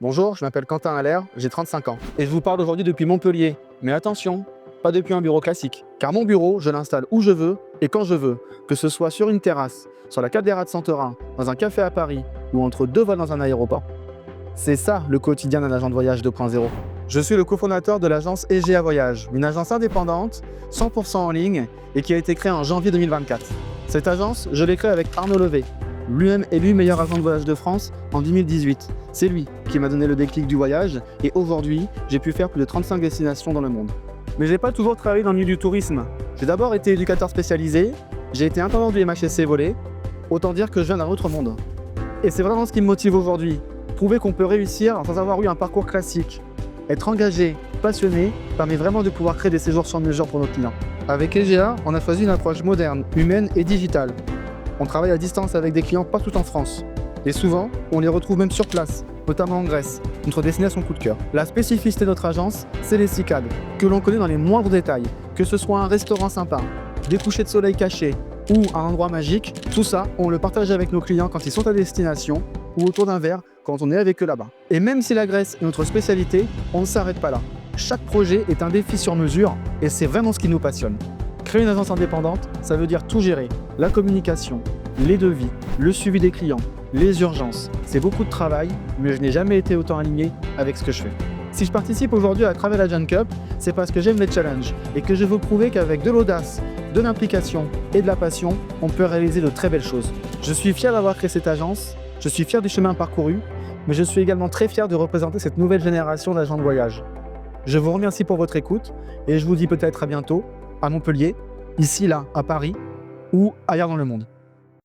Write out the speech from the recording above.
Bonjour, je m'appelle Quentin Allaire, j'ai 35 ans et je vous parle aujourd'hui depuis Montpellier. Mais attention, pas depuis un bureau classique. Car mon bureau, je l'installe où je veux et quand je veux, que ce soit sur une terrasse, sur la caldeira de Santorin, dans un café à Paris ou entre deux vols dans un aéroport. C'est ça le quotidien d'un agent de voyage 2.0. Je suis le cofondateur de l'agence EGA Voyage, une agence indépendante, 100% en ligne et qui a été créée en janvier 2024. Cette agence, je l'ai créée avec Arnaud Levé, lui-même élu meilleur agent de voyage de France en 2018. C'est lui qui m'a donné le déclic du voyage et aujourd'hui, j'ai pu faire plus de 35 destinations dans le monde. Mais j'ai pas toujours travaillé dans le milieu du tourisme. J'ai d'abord été éducateur spécialisé, j'ai été intendant du MHSC volé, autant dire que je viens d'un autre monde. Et c'est vraiment ce qui me motive aujourd'hui, prouver qu'on peut réussir sans avoir eu un parcours classique. Être engagé, passionné, permet vraiment de pouvoir créer des séjours sur mesure pour nos clients. Avec EGA, on a choisi une approche moderne, humaine et digitale. On travaille à distance avec des clients partout en France. Et souvent, on les retrouve même sur place, notamment en Grèce, notre destination coup de cœur. La spécificité de notre agence, c'est les cycades, que l'on connaît dans les moindres détails. Que ce soit un restaurant sympa, des couchers de soleil cachés ou un endroit magique, tout ça, on le partage avec nos clients quand ils sont à destination ou autour d'un verre quand on est avec eux là-bas. Et même si la Grèce est notre spécialité, on ne s'arrête pas là. Chaque projet est un défi sur mesure et c'est vraiment ce qui nous passionne. Créer une agence indépendante, ça veut dire tout gérer. La communication, les devis, le suivi des clients, les urgences. C'est beaucoup de travail, mais je n'ai jamais été autant aligné avec ce que je fais. Si je participe aujourd'hui à Travel Agent Cup, c'est parce que j'aime les challenges et que je veux prouver qu'avec de l'audace, de l'implication et de la passion, on peut réaliser de très belles choses. Je suis fier d'avoir créé cette agence, je suis fier du chemin parcouru, mais je suis également très fier de représenter cette nouvelle génération d'agents de voyage. Je vous remercie pour votre écoute et je vous dis peut-être à bientôt à Montpellier, ici, là, à Paris ou ailleurs dans le monde.